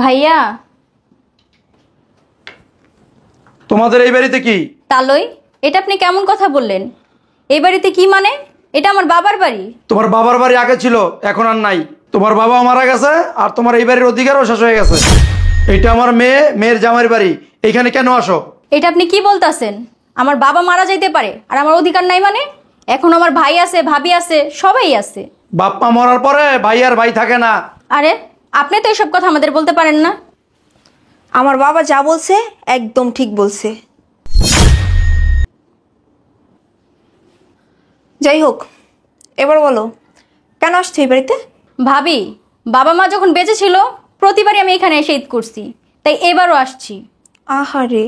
ভাইয়া, তোমাদের এই বাড়িতে কি? তালই, এটা আপনি কেমন কথা বললেন? এই বাড়িতে কি মানে? এটা আমার বাবার বাড়ি। তোমার বাবার বাড়ি আগে ছিল, এখন আর নাই। তোমার বাবা মারা গেছে, আর তোমার এই বাড়ির অধিকারও শেষ হয়ে গেছে। এটা আমার মেয়ে, মেয়ের জামাইয়ের বাড়ি। এইখানে কেন আসো? এটা আপনি কি বলতাছেন? আমার বাবা মারা যাইতে পারে আর আমার অধিকার নাই মানে? এখন আমার ভাই আছে, ভাবি আছে, সবাই আছে। বাপ মা মরার পরে ভাই আর ভাই থাকে না। আরে, আপনি তো এইসব কথা আমাদের বলতে পারেন না। আমার বাবা যা বলছে একদম ঠিক বলছে। যাই হোক, এবার বলো কেন আসছো এই বাড়িতে? ভাবি, বাবা মা যখন বেঁচে ছিল প্রতিবারই আমি এখানে এসে ঈদ করছি, তাই এবারও আসছি। আহারে,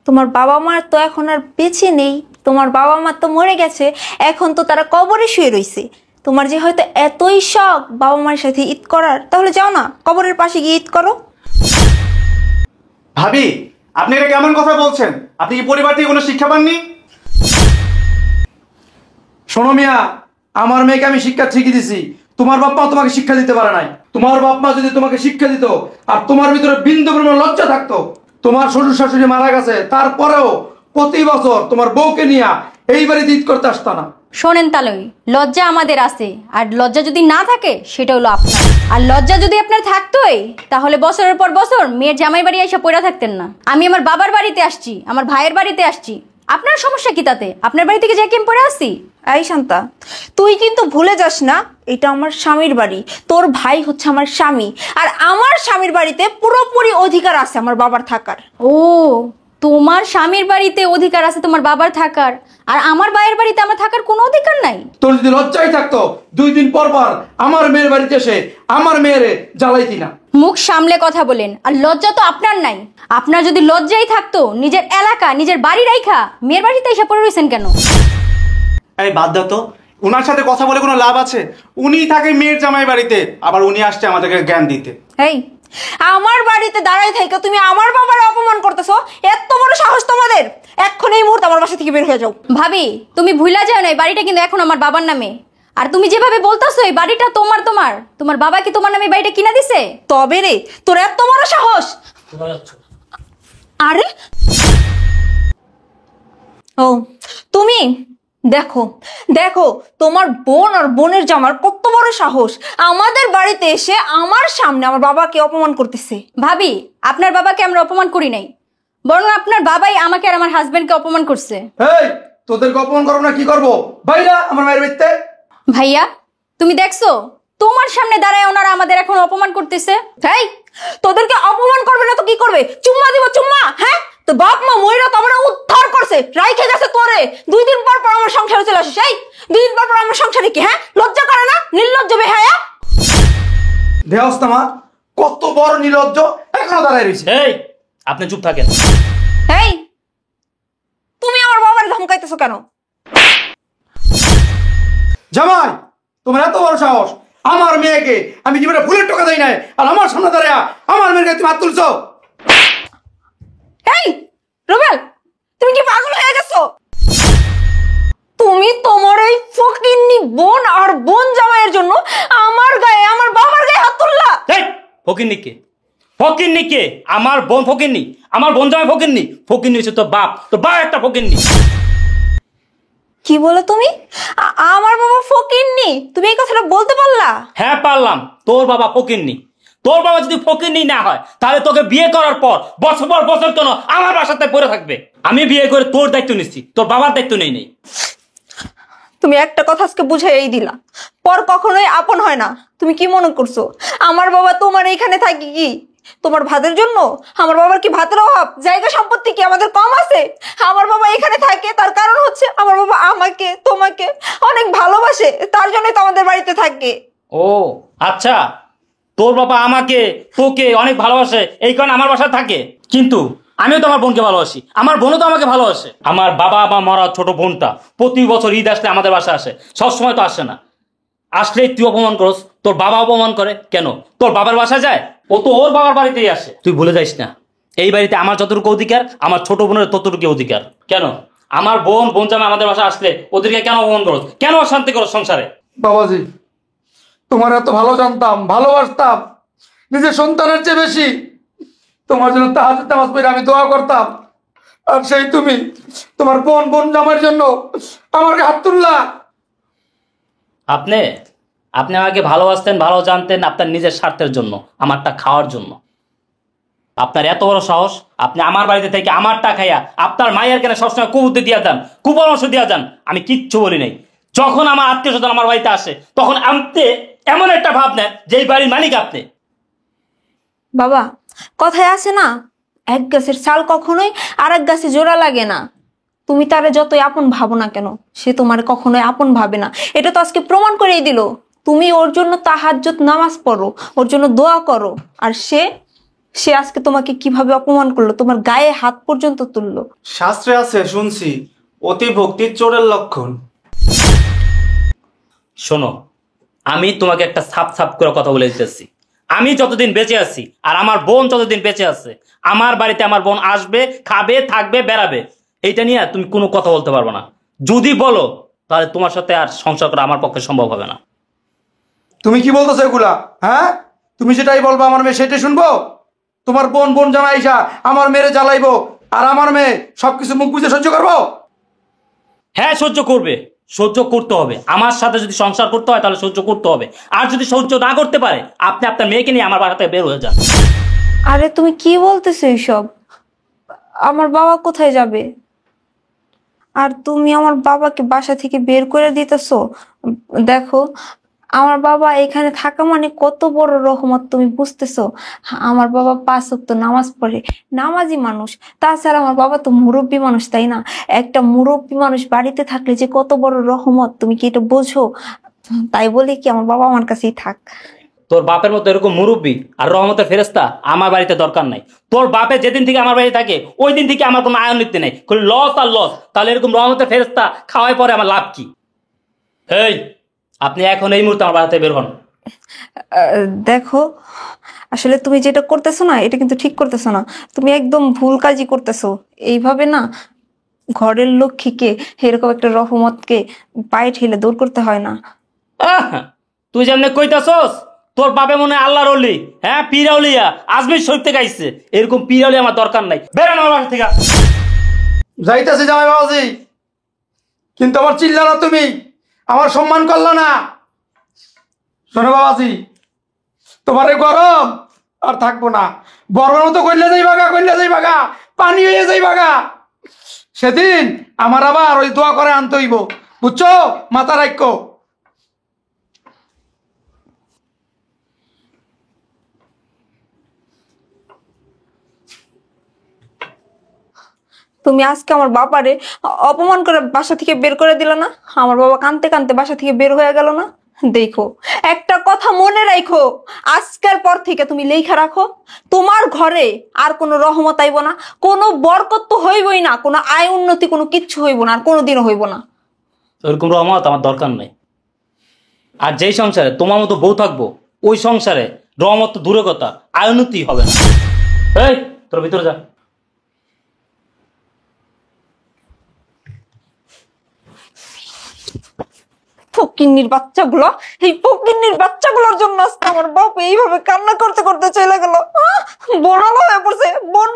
তোমার বাবা মার তো এখন আর বেঁচে নেই। তোমার বাবা মা তো মরে গেছে, এখন তো তারা কবরে শুয়ে রইছে। তোমার যে হয়তো এতই শখ বাবা মায়ের সাথে ঈদ করার, তাহলে যাও না কবরের পাশে গিয়ে ঈদ করো। ভাবি, আপনি এটা কেমন কথা বলছেন? আপনি কি পরিবার থেকে কোনো শিক্ষা পাননি? শোনো মিয়া, আমার মেয়েকে আমি শিক্ষা ঠিকই দিছি। তোমার বাপ মা তোমাকে শিক্ষা দিতে পারে নাই। তোমার বাপ মা যদি তোমাকে শিক্ষা দিত, আর তোমার ভিতরে বিন্দু পরিমাণ লজ্জা থাকতো, তোমার শ্বশুর শাশুড়ি মারা গেছে তারপরেও প্রতি বছর তোমার বউকে নিয়ে এই বাড়িতে ঈদ করতে আসতা না। শোনেন তালই, লজ্জা আমাদের আছে, আর লজ্জা যদি না থাকে সেটা হলো আপনার। আর লজ্জা যদি আপনার থাকতোই, তাহলে বছরের পর বছর মেয়ের জামাই বাড়ি এসে পড়ে থাকতেন না। আমি আমার বাবার বাড়িতে আসছি, আমার ভাইয়ের বাড়িতে আসছি, আপনার সমস্যা কি তাতে? আপনার বাড়ি থেকে যে কেম পড়ে আসছি। এই শান্তা, তুই কিন্তু ভুলে যাস না এটা আমার স্বামীর বাড়ি। তোর ভাই হচ্ছে আমার স্বামী, আর আমার স্বামীর বাড়িতে পুরোপুরি অধিকার আছে আমার বাবার থাকার। ও, তোমার স্বামীর বাড়িতে অধিকার আছে তোমার বাবার থাকার, আর আমার ভাইয়ের বাড়িতে আমার থাকার কোনো অধিকার নাই? তোর যদি লজ্জাই থাকতো, 2 দিন পর পর আমার মেয়ের বাড়িতে এসে আমার মেয়েরে জ্বালাইতি না। মুখ সামলে কথা বলেন। আর লজ্জা তো আপনার নাই। আপনার যদি লজ্জাই থাকতো, নিজের এলাকা নিজের বাড়ি রাইখা মেয়ের বাড়িতে এসে পড়ে রয়েছেন কেন? এই বাদ দাও তো, ওনার সাথে কথা বলে কোনো লাভ আছে? উনিই থাকে মেয়ের জামাই বাড়িতে, আবার উনি আসছে আমাদেরকে জ্ঞান দিতে। এই, আমার বাড়িতে দাঁড়াই থেকে তুমি আমার বাবার অপমান করতেছো? এত বড় সাহস তোমাদের! এখন এই মুহূর্তে আমার বাসা থেকে বের হয়ে যাও। ভাবি, তুমি ভুলা যাও না, এই বাড়িটা কিন্তু এখন আমার বাবার নামে। আর তুমি যেভাবে বলতেছো এই বাড়িটা তোমার, তোমার বাবা কি তোমার নামে এই বাড়িটা কিনা দিছে? তবে রে, তোর এত বড় সাহস! আরে ও, তুমি দেখো দেখো, তোমার বোন আর বোনের জামার কত বড় সাহস আমাদের বাড়িতে এসে আমার সামনে আমার বাবাকে অপমান করতেছে। ভাবি, আপনার বাবাকে আমরা অপমান করি নাই, বরং আপনার বাবাই আমাকে আর আমার হাজবেন্ডকে অপমান করছে। এই, তোদেরকে অপমান করবো না কি করবো? ভাইরা আমার মায়ের বাড়িতে। ভাইয়া, তুমি দেখছো তোমার সামনে দাঁড়ায় ওনারা আমাদের এখন অপমান করতেছে। এই, তোদেরকে অপমান করবে না তো কি করবে? চুম্মা দিব চুম্মা? হ্যাঁ, তো বাপ মা মইরা তো আমরা উদ্ধার করছে, রাইখে গেছে তোরে। 2 দিন পর পর আমার সংসারে চলে আসিস। এই, 2 দিন পর পর আমার সংসারে কি? হ্যাঁ, লজ্জা করে না? নির্লজ্জ বেহায়া! দেহস্তা মা, কত বড় নির্লজ্জ, এখনো দাঁড়ায় রয়েছে। এই, আপনি চুপ থাকেন। এই, তুমি আমার বাবার ধমকাইতেছো কেন? জামাই, তোমার এত বড় সাহস! আমার মেয়েকে আমি জীবনে ফুলের টাকা দেই নাই, আর আমার সামনে দাঁড়ায় আমার মেয়ের গায়ে তুমি হাত তুলছো। এই রুবেল, তুমি কি পাগল হয়ে গেছো? তুমি তোমার এই ফকিন্নি বোন আর বোন জামাইয়ের জন্য আমার গায়ে, আমার বাবার গায়ে হাত তুললা? এই, ফকিন্নিকে ফকিন্নিকে আমার বোন ফকিন্নি, আমার বোন জামাই ফকিন্নি। ফকিন্নি হচ্ছে তোর বাপ, তোর বাপ একটা ফকিন্নি। কি বলে তুমি? আমার বাবা ফকিন্নি? তুমি এই কথাটা বলতে পারলা? হ্যাঁ পারলাম, তোর বাবা ফকিন্নি। তোর বাবা যদি ফকিন্নি না হয়, তাহলে তোকে বিয়ে করার পর বছর পর বছর কেন আমার বাসাতে পড়ে থাকবে? আমি বিয়ে করে তোর দায়িত্ব নিচ্ছি, তোর বাবার দায়িত্ব নেই। তুমি একটা কথা আজকে বুঝাই দিলা, পর কখনোই আপন হয় না। তুমি কি মনে করছো আমার বাবা তোমার এইখানে থাকি কি তোমার ভাতের জন্য? আমার বাবার কি ভাতের অভাব? জায়গা সম্পত্তি কি আমাদের কম আছে? আমার বাবা এখানে থাকে তার কারণ হচ্ছে আমার বাবা আমাকে তোমাকে অনেক ভালোবাসে, তার জন্যই তো আমাদের বাড়িতে থাকে। ও আচ্ছা, তোর বাবা আমাকে তোকে অনেক ভালোবাসে, এই কারণে আমার বাসায় থাকে। কিন্তু আমিও তো আমার বোনকে ভালোবাসি, আমার বোনও তো আমাকে ভালোবাসে। আমার বাবা আমার মরা ছোট বোনটা প্রতি বছর ঈদ আসলে আমাদের বাসায় আসে, সবসময় তো আসে না। আসলেই তুই অপমান করস, তোর বাবা অপমান করে কেন? তোর বাবার বাসায় যায়, ও তো ওর বাবার বাড়িতেই আসে। তুই ভুলে যাইস না, এই বাড়িতে আমার যতটুকু অধিকার, আমার ছোট বোনের ততটুকু অধিকার। কেন আমার বোন জামাই আমাদের বাসায় আসলে ওদেরকে কেন অপমান করস, কেন অশান্তি করস সংসারে? বাবাজি, তোমার এত ভালো জানতাম, ভালোবাসতাম, নিজের সন্তানের চেয়ে বেশি তোমার জন্য তাহাজ্জুদ নামাজ পড়ে আমি দোয়া করতাম, আর সেই তুমি তোমার বোন জামাইয়ের জন্য আমার হাত তুললা। আপনি আপনি আমাকে ভালোবাসতেন, ভালো জানতেন আপনার নিজের স্বার্থের জন্য, আমারটা খাওয়ার জন্য। আপনার এত বড় সাহস, আপনি আমার বাড়িতে থেকে আমারটা খাইয়া আপনার মায়ের কেন সবসময় কুবুদ্ধি দিয়া যান, কুপরামর্শ দিয়া যান। আমি কিচ্ছু বলি নাই। যখন আমার আত্মীয় স্বজন আমার বাড়িতে আসে তখন আপনি এমন একটা ভাব নেন যে এই বাড়ির মালিক আপনি। বাবা, কথায় আছে না, এক গাছের চাল কখনোই আর এক গাছে জোড়া লাগে না। তুমি তারে যতই আপন ভাবো না কেন, সে তোমার কখনোই আপন ভাবে না। এটা তো আজকে প্রমাণ করেই দিল। তুমি ওর জন্য তাহাজ্জুদ নামাজ পড়ো, ওর জন্য দোয়া করো, আর সে আজকে তোমাকে কিভাবে অপমান করলো, তোমার গায়ে হাত পর্যন্ত তুললো। শাস্ত্রে আছে শুনছি, অতি ভক্তি চোরের লক্ষণ। শোনো, আমি তোমাকে একটা সাপ করে কথা বলে দিতেছি। আমি যতদিন বেঁচে আছি আর আমার বোন যতদিন বেঁচে আছে, আমার বাড়িতে আমার বোন আসবে, খাবে, থাকবে, বেড়াবে। এইটা নিয়ে তুমি কোনো কথা বলতে পারবে না। যদি বলো তাহলে তোমার সাথে আর সংসার করা আমার পক্ষে সম্ভব হবে না। তুমি কি বলতেছো এগুলা? হ্যাঁ, তুমি যেটাই বলবো আমার মেয়ে সেটাই শুনবো? তোমার বোন জামাই আইসা আমার মেয়েরে জ্বালাইবো, আর আমার মেয়ে সবকিছু মুখ বুঝে সহ্য করবো? হ্যাঁ, সহ্য করবে, সহ্য করতে হবে। আমার সাথে যদি সংসার করতে হয় তাহলে সহ্য করতে হবে। আর যদি সহ্য না করতে পারে, আপনি আপনার মেয়েকে নিয়ে আমার বাসা থেকে বের হয়ে যান। আরে তুমি কি বলতেছো এইসব? আমার বাবা কোথায় যাবে? আর তুমি আমার বাবাকে বাসা থেকে বের করে দিতেছো? দেখো, আমার বাবা এখানে থাকা মানে কত বড় রহমত, তুমি বুঝতেছো? আমার বাবা 5 ওয়াক্ত নামাজ পড়ে, নামাজি মানুষ। তাছাড়া আমার বাবা তো মুরব্বী মানুষ, তাই না? একটা মুরব্বী মানুষ বাড়িতে থাকলে যে কত বড় রহমত, তুমি কি এটা বোঝো? তাই বলি কি আমার বাবা আমার কাছেই থাক। তোর বাপের মতো এরকম মুরব্বী আর রহমতের ফেরেস্তা আমার বাড়িতে দরকার নাই। তোর বাপে যেদিন থেকে আমার বাড়িতে থাকে ওই দিন থেকে আমার কোনো আয়ন নিতে নেই, লস আর লস। তাহলে এরকম রহমতের ফেরেস্তা খাওয়াই পরে আমার লাভ কি? এই, আপনি এখন এই মুহূর্তে আমার বাড়িতে বের হন। দেখো, আসলে তুমি যেটা করতেছো না, এটা কিন্তু ঠিক করতেছো না। তুমি একদম ভুল কাজই করতেছো। এইভাবে না ঘরের লক্ষ্মীকে, এরকম একটা রহমতকে পায়ে ঠেলে দূর করতে হয় না। আহ, তুই যেমনি কইতাছস তোর বাপে মনে হয় আল্লাহর অলি, হ্যাঁ, পীরাউলিয়া আজমির শরীফ থেকে আইছে। এরকম পীরাউলি আমার দরকার নাই। বেরোন আমার বাসা থেকে। যাইতেছে জামাই বাবাজি, কিন্তু আমার চিল্লা না, তুমি আমার সম্মান করলা না। শোনো বাবাজি, তোমার এই গরম আর থাকবো না। বর্বর মতো কইলে যাই বাগা, পানি হয়ে যাই বাগা। সেদিন আমার আবার ওই দোয়া করে আনতে হইব, বুঝছো? মাথা রাখো। তুমি আজকে আমার বাবারে অপমান করে বাসা থেকে বের করে দিল না? আমার বাবা কাঁদতে কাঁদতে বাসা থেকে বের হয়ে গেল না? দেখো, একটা কথা মনে রাখো, আজকের পর থেকে তুমি লেখা রাখো, তোমার ঘরে আর কোনো রহমত আইব না, কোনো বরকত তো হইবই না, কোনো আয় উন্নতি কোনো কিচ্ছু হইব না, আর কোনোদিনও হইব না। ওরকম রহমত আমার দরকার নাই। আর যেই সংসারে তোমার মতো বউ থাকবো ওই সংসারে রহমত তো দূরের কথা, আয়নতি হবে না। এই, তোর ভিতরে যা। ফকিন্নির বাচ্চাগুলো, এই ফকিন্নির বাচ্চাগুলোর জন্য আজকে আমার বাপ এইভাবে কান্না করতে করতে চলে গেল। বোনালো হয়ে পড়ছে, বোন।